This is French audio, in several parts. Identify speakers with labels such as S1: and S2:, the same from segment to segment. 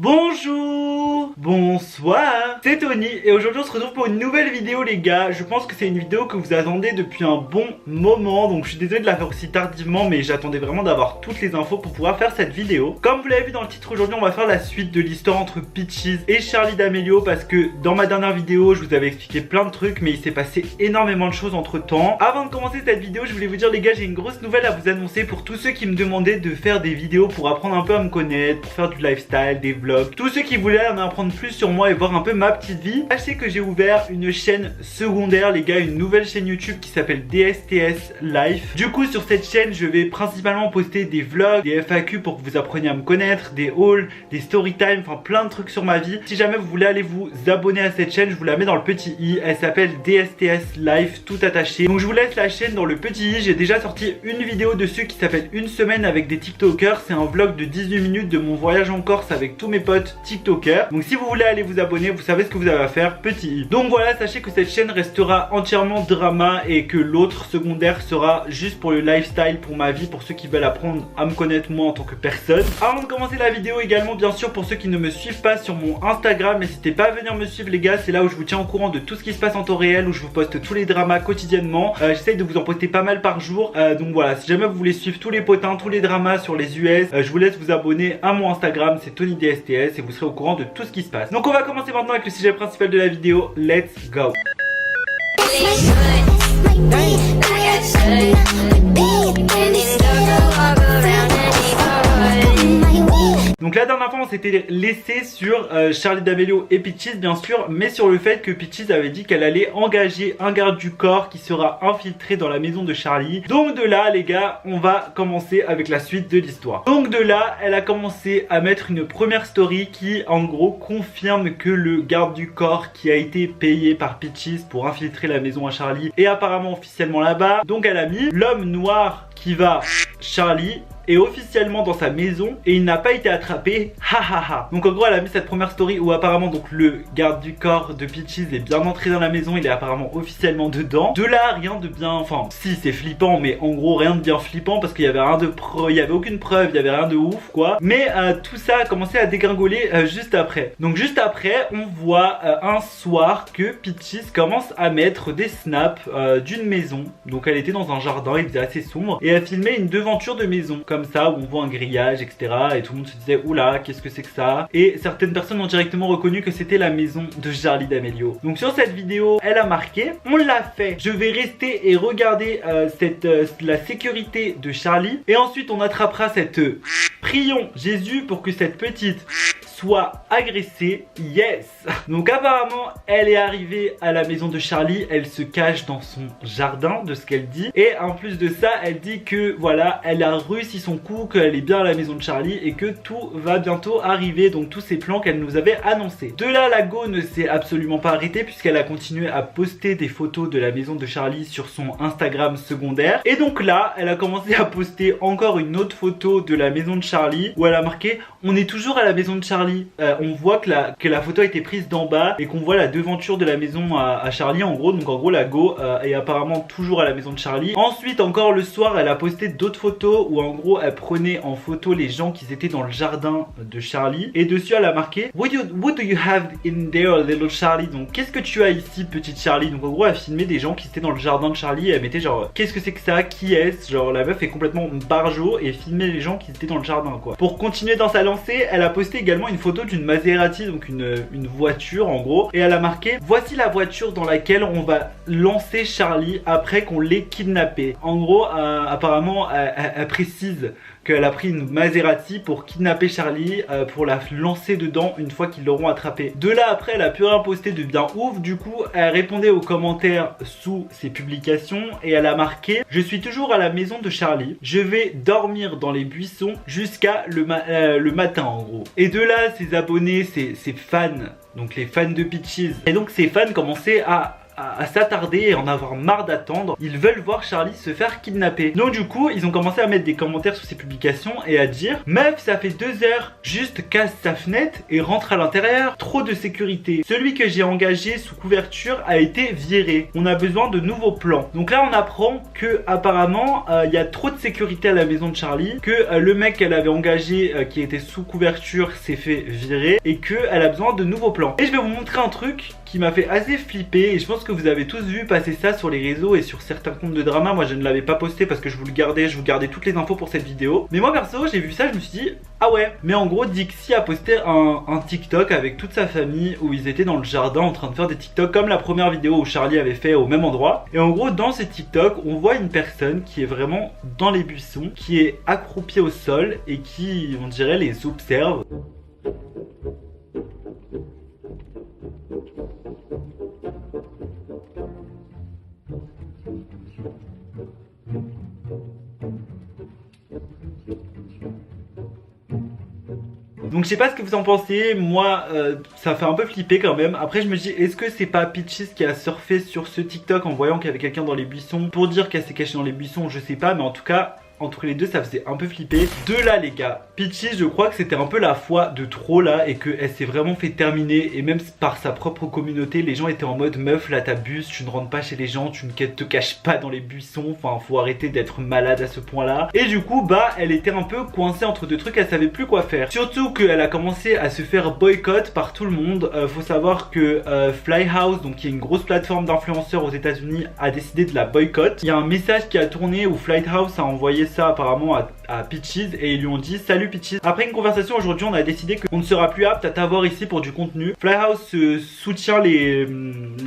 S1: Bonjour, bonsoir, c'est Tony et aujourd'hui on se retrouve pour une nouvelle vidéo les gars. Je pense que c'est une vidéo que vous attendez depuis un bon moment, donc je suis désolé de la faire aussi tardivement, mais j'attendais vraiment d'avoir toutes les infos pour pouvoir faire cette vidéo. Comme vous l'avez vu dans le titre, aujourd'hui on va faire la suite de l'histoire entre Peaches et Charlie D'Amelio, parce que dans ma dernière vidéo je vous avais expliqué plein de trucs, mais il s'est passé énormément de choses entre temps. Avant de commencer cette vidéo, je voulais vous dire les gars, j'ai une grosse nouvelle à vous annoncer pour tous ceux qui me demandaient de faire des vidéos pour apprendre un peu à me connaître, pour faire du lifestyle, des vlogs. Tous ceux qui voulaient en apprendre plus sur moi et voir un peu ma petite vie, sachez que j'ai ouvert une chaîne secondaire les gars, une nouvelle chaîne YouTube qui s'appelle DSTS Life. Du coup sur cette chaîne je vais principalement poster des vlogs, des FAQ pour que vous appreniez à me connaître, des hauls, des story time, enfin plein de trucs sur ma vie. Si jamais vous voulez aller vous abonner à cette chaîne, je vous la mets dans le petit i, elle s'appelle DSTS Life tout attaché. Donc je vous laisse la chaîne dans le petit i, j'ai déjà sorti une vidéo dessus qui s'appelle une semaine avec des TikTokers. C'est un vlog de 18 minutes de mon voyage en Corse avec tous mes potes TikTokers. Donc si vous voulez aller vous abonner, vous savez ce que vous avez à faire, petit i. Donc voilà, sachez que cette chaîne restera entièrement drama et que l'autre secondaire sera juste pour le lifestyle, pour ma vie, pour ceux qui veulent apprendre à me connaître moi en tant que personne. Avant de commencer la vidéo également, bien sûr, pour ceux qui ne me suivent pas sur mon Instagram, n'hésitez pas à venir me suivre les gars, c'est là où je vous tiens au courant de tout ce qui se passe en temps réel, où je vous poste tous les dramas quotidiennement. J'essaye de vous en poster pas mal par jour, donc voilà, si jamais vous voulez suivre tous les potins, tous les dramas sur les US, je vous laisse vous abonner à mon Instagram, c'est TonyDSTS, et vous serez au courant de tout ce qui se passe. Donc on va commencer maintenant avec le sujet principal de la vidéo. Let's go. Donc la dernière fois on s'était laissé sur Charlie D'Amelio et Peaches bien sûr, mais sur le fait que Peaches avait dit qu'elle allait engager un garde du corps qui sera infiltré dans la maison de Charlie. Donc de là les gars, on va commencer avec la suite de l'histoire. Donc de là, elle a commencé à mettre une première story qui en gros confirme que le garde du corps qui a été payé par Peaches pour infiltrer la maison à Charlie est apparemment officiellement là-bas. Donc elle a mis l'homme noir qui va Charlie est officiellement dans sa maison et il n'a pas été attrapé, ha. Donc en gros elle a mis cette première story où apparemment donc le garde du corps de Peaches est bien entré dans la maison, il est apparemment officiellement dedans. De là rien de bien, enfin si c'est flippant, mais en gros rien de bien flippant parce qu'il y avait rien de il y avait aucune preuve, il y avait rien de ouf quoi. Mais tout ça a commencé à dégringoler juste après. Donc juste après on voit un soir que Peaches commence à mettre des snaps d'une maison. Donc elle était dans un jardin, il faisait assez sombre et elle filmait une devanture de maison comme ça où on voit un grillage etc, et tout le monde se disait oula qu'est-ce que c'est que ça, et certaines personnes ont directement reconnu que c'était la maison de Charlie D'Amelio. Donc sur cette vidéo elle a marqué on l'a fait, je vais rester et regarder la sécurité de Charlie et ensuite on attrapera cette prions Jésus pour que cette petite soit agressée, yes. Donc apparemment elle est arrivée à la maison de Charlie, elle se cache dans son jardin de ce qu'elle dit, et en plus de ça elle dit que voilà elle a réussi son coup, qu'elle est bien à la maison de Charlie et que tout va bientôt arriver, donc tous ces plans qu'elle nous avait annoncés. De là la go ne s'est absolument pas arrêtée puisqu'elle a continué à poster des photos de la maison de Charlie sur son Instagram secondaire, et donc là elle a commencé à poster encore une autre photo de la maison de Charlie où elle a marqué on est toujours à la maison de Charlie. On voit que la photo a été prise d'en bas et qu'on voit la devanture de la maison à Charlie en gros. Donc en gros la go est apparemment toujours à la maison de Charlie. Ensuite encore le soir elle a posté d'autres photos où en gros elle prenait en photo les gens qui étaient dans le jardin de Charlie, et dessus elle a marqué what do you have in there little Charlie, donc qu'est-ce que tu as ici petite Charlie. Donc en gros elle filmait des gens qui étaient dans le jardin de Charlie et elle mettait genre qu'est-ce que c'est que ça, qui est-ce, genre la meuf est complètement barjo et filmait les gens qui étaient dans le jardin quoi. Pour continuer dans sa lancée elle a posté également une photo d'une Maserati, donc une voiture en gros, et elle a marqué voici la voiture dans laquelle on va lancer Charlie après qu'on l'ait kidnappé. En gros apparemment elle précise qu'elle a pris une Maserati pour kidnapper Charlie, pour la lancer dedans une fois qu'ils l'auront attrapé. De là après elle a pu rien poster de bien ouf, du coup elle répondait aux commentaires sous ses publications et elle a marqué je suis toujours à la maison de Charlie, je vais dormir dans les buissons jusqu'à le matin en gros. Et de là ses abonnés, ses fans, donc les fans de Peaches, et donc ces fans commençaient à à s'attarder et en avoir marre d'attendre. Ils veulent voir Charlie se faire kidnapper. Donc du coup, ils ont commencé à mettre des commentaires sous ses publications et à dire: meuf, ça fait 2 heures, juste casse sa fenêtre et rentre à l'intérieur. Trop de sécurité. Celui que j'ai engagé sous couverture a été viré. On a besoin de nouveaux plans. Donc là, on apprend que apparemment, il y a trop de sécurité à la maison de Charlie, que le mec qu'elle avait engagé qui était sous couverture s'est fait virer et qu'elle a besoin de nouveaux plans. Et je vais vous montrer un truc qui m'a fait assez flipper et je pense que vous avez tous vu passer ça sur les réseaux et sur certains comptes de drama. Moi je ne l'avais pas posté parce que je vous gardais toutes les infos pour cette vidéo. Mais moi perso j'ai vu ça, je me suis dit ah ouais. Mais en gros Dixie a posté un TikTok avec toute sa famille où ils étaient dans le jardin en train de faire des TikTok comme la première vidéo où Charlie avait fait au même endroit. Et en gros dans ce TikTok on voit une personne qui est vraiment dans les buissons, qui est accroupie au sol et qui on dirait les observe. Donc je sais pas ce que vous en pensez, moi ça fait un peu flipper quand même. Après je me dis, est-ce que c'est pas Peaches qui a surfé sur ce TikTok en voyant qu'il y avait quelqu'un dans les buissons pour dire qu'elle s'est cachée dans les buissons? Je sais pas, mais en tout cas entre les deux ça faisait un peu flipper. De là les gars, Peaches je crois que c'était un peu la fois de trop là et qu'elle s'est vraiment fait terminer. Et même par sa propre communauté, les gens étaient en mode meuf là t'abuses, tu ne rentres pas chez les gens, tu ne te caches pas dans les buissons. Enfin faut arrêter d'être malade à ce point là. Et du coup bah elle était un peu coincée entre deux trucs, elle savait plus quoi faire. Surtout qu'elle a commencé à se faire boycott par tout le monde. Faut savoir que Flyhouse, donc qui est une grosse plateforme d'influenceurs aux États-Unis, a décidé de la boycott. Il y a un message qui a tourné où Flighthouse a envoyé ça apparemment à Peaches et ils lui ont dit: salut Peaches, après une conversation aujourd'hui on a décidé qu'on ne sera plus apte à t'avoir ici pour du contenu. Flyhouse soutient les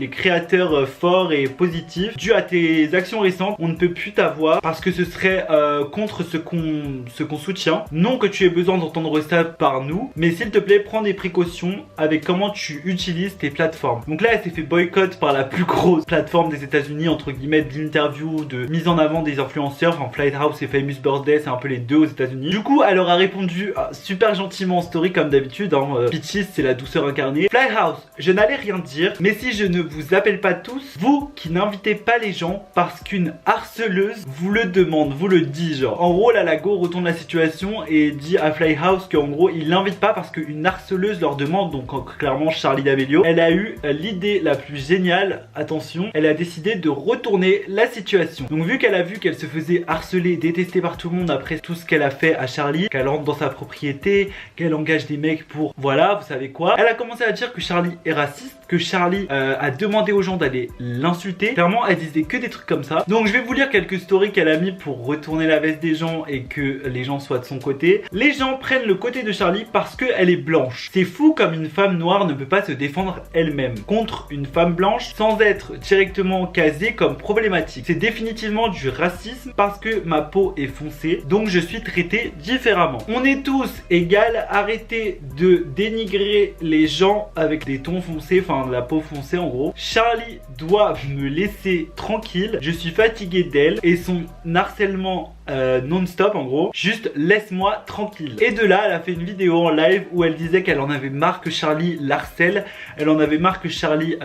S1: créateurs forts et positifs. Dû à tes actions récentes, on ne peut plus t'avoir parce que ce serait contre ce qu'on soutient. Non que tu aies besoin d'entendre ça par nous, mais s'il te plaît prends des précautions avec comment tu utilises tes plateformes. Donc là elle s'est fait boycott par la plus grosse plateforme des États-Unis entre guillemets d'interview, de mise en avant des influenceurs. Enfin Flighthouse et Famous Birthday, c'est un peu les deux aux États-Unis. Du coup, elle leur a répondu super gentiment en story comme d'habitude. Peaches, c'est la douceur incarnée. Flyhouse, je n'allais rien dire, mais si je ne vous appelle pas tous, vous qui n'invitez pas les gens parce qu'une harceleuse vous le demande, vous le dit genre. En gros, là, la go retourne la situation et dit à Flyhouse qu'en gros, il l'invite pas parce qu'une harceleuse leur demande. Donc clairement, Charlie D'Amelio, elle a eu l'idée la plus géniale. Attention, elle a décidé de retourner la situation. Donc vu qu'elle a vu qu'elle se faisait harceler, détester par tout le monde après tout ce qu'elle a fait à Charlie, qu'elle entre dans sa propriété, qu'elle engage des mecs pour voilà vous savez quoi, elle a commencé à dire que Charlie est raciste, que Charlie a demandé aux gens d'aller l'insulter. Clairement elle disait que des trucs comme ça. Donc je vais vous lire quelques stories qu'elle a mis pour retourner la veste des gens et que les gens soient de son côté. Les gens prennent le côté de Charlie parce qu'elle est blanche. C'est fou comme une femme noire ne peut pas se défendre elle-même contre une femme blanche sans être directement casée comme problématique. C'est définitivement du racisme parce que ma peau est foncée, donc je suis traité différemment. On est tous égaux, arrêtez de dénigrer les gens avec des tons foncés, enfin de la peau foncée en gros. Charlie doit me laisser tranquille, je suis fatigué d'elle et son harcèlement non-stop en gros, juste laisse-moi tranquille. Et de là elle a fait une vidéo en live où elle disait qu'elle en avait marre que Charlie l'harcèle, elle en avait marre que Charlie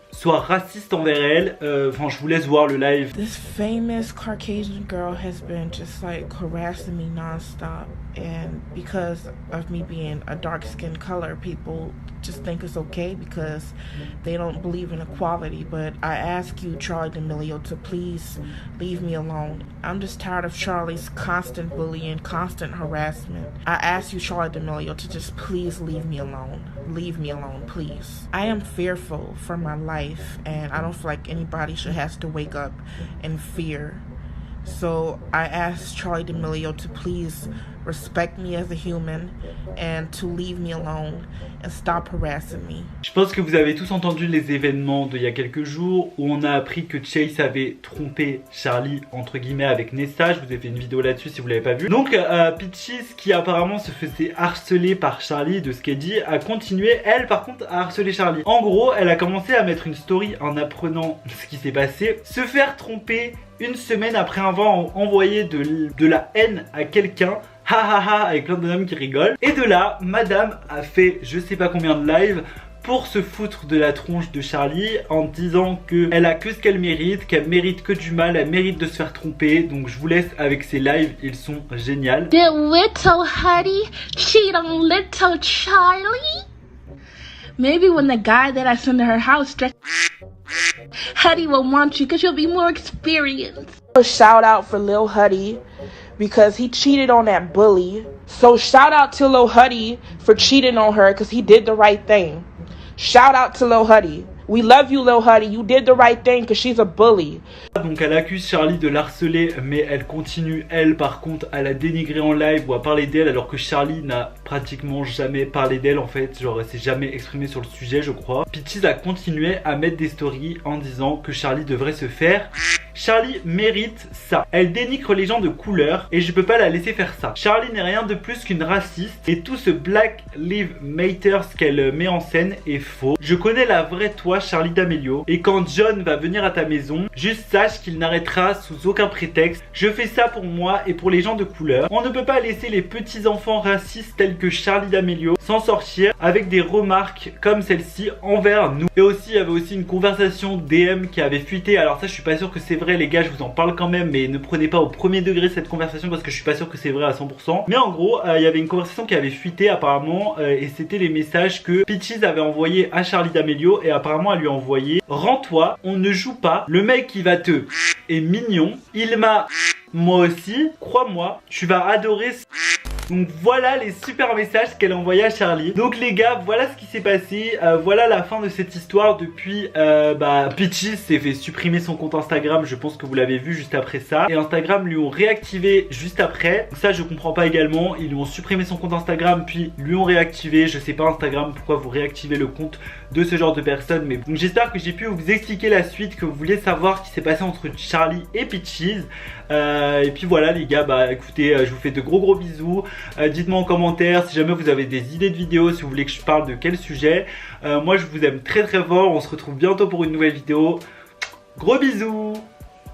S1: soit raciste envers elle. Enfin je vous laisse voir le live.
S2: This famous Caucasian girl has been just like harassing me non-stop, and because of me being a dark-skinned color, people just think it's okay because they don't believe in equality. But I ask you, Charli D'Amelio, to please leave me alone. I'm just tired of Charlie's constant bullying, constant harassment. I ask you, Charli D'Amelio, to just please leave me alone. Leave me alone, please. I am fearful for my life, and I don't feel like anybody should have to wake up in fear. So I asked Charli D'Amelio to please respect me as a human and to leave me alone and stop harassing me.
S1: Je pense que vous avez tous entendu les événements d'il y a quelques jours où on a appris que Chase avait trompé Charlie entre guillemets avec Nessa. Je vous ai fait une vidéo là-dessus si vous l'avez pas vu. Donc Peaches, qui apparemment se faisait harceler par Charlie de ce qu'elle dit, a continué elle par contre à harceler Charlie. En gros elle a commencé à mettre une story en apprenant ce qui s'est passé, se faire tromper une semaine après avoir envoyé de la haine à quelqu'un. Ha ha ha, avec plein de bonhommes qui rigolent. Et de là, madame a fait je sais pas combien de lives pour se foutre de la tronche de Charlie en disant qu'elle a que ce qu'elle mérite, qu'elle mérite que du mal, elle mérite de se faire tromper. Donc je vous laisse avec ces lives, ils sont géniaux.
S3: Did little Huddy cheat on little Charlie? Maybe when the guy that I send to her house, Huddy will want you because you'll be more experienced.
S2: A shout out for Lil Huddy because he cheated on that bully. So shout out to Lil Huddy for cheating on her because he did the right thing. Shout out to Lil Huddy. We love you, Lil Huddy. You did the right thing because she's a bully.
S1: Donc elle accuse Charlie de l'harceler, mais elle continue, elle par contre, à la dénigrer en live ou à parler d'elle, alors que Charlie n'a pratiquement jamais parlé d'elle en fait. Genre elle s'est jamais exprimée sur le sujet, je crois. Peaches a continué à mettre des stories en disant que Charlie devrait se faire. Charlie mérite ça. Elle dénigre les gens de couleur et je peux pas la laisser faire ça. Charlie n'est rien de plus qu'une raciste et tout ce Black Lives Matter qu'elle met en scène est faux. Je connais la vraie toi, Charli D'Amelio, et quand John va venir à ta maison, juste sache qu'il n'arrêtera sous aucun prétexte. Je fais ça pour moi et pour les gens de couleur. On ne peut pas laisser les petits enfants racistes tels que Charli D'Amelio s'en sortir avec des remarques comme celle-ci envers nous. Et aussi, il y avait aussi une conversation DM qui avait fuité. Alors ça, je suis pas sûr que c'est vrai les gars, je vous en parle quand même, mais ne prenez pas au premier degré cette conversation parce que je suis pas sûr que c'est vrai à 100%. Mais en gros, il y avait une conversation qui avait fuité apparemment et c'était les messages que Peaches avait envoyé à Charli D'Amelio et apparemment elle lui a envoyé: rends-toi, on ne joue pas, le mec qui va te est mignon, il m'a moi aussi, crois-moi, tu vas adorer. Donc voilà les super messages qu'elle a envoyés à Charlie. Donc les gars, voilà ce qui s'est passé. Voilà la fin de cette histoire. Depuis Peaches s'est fait supprimer son compte Instagram. Je pense que vous l'avez vu juste après ça. Et Instagram lui ont réactivé juste après. Ça je comprends pas également. Ils lui ont supprimé son compte Instagram puis lui ont réactivé. Je sais pas Instagram pourquoi vous réactivez le compte de ce genre de personnes. Mais donc j'espère que j'ai pu vous expliquer la suite, que vous vouliez savoir ce qui s'est passé entre Charlie et Peaches. Et puis voilà les gars, écoutez, je vous fais de gros bisous. Dites-moi en commentaire si jamais vous avez des idées de vidéos, si vous voulez que je parle de quel sujet. Moi je vous aime très fort, on se retrouve bientôt pour une nouvelle vidéo. Gros bisous.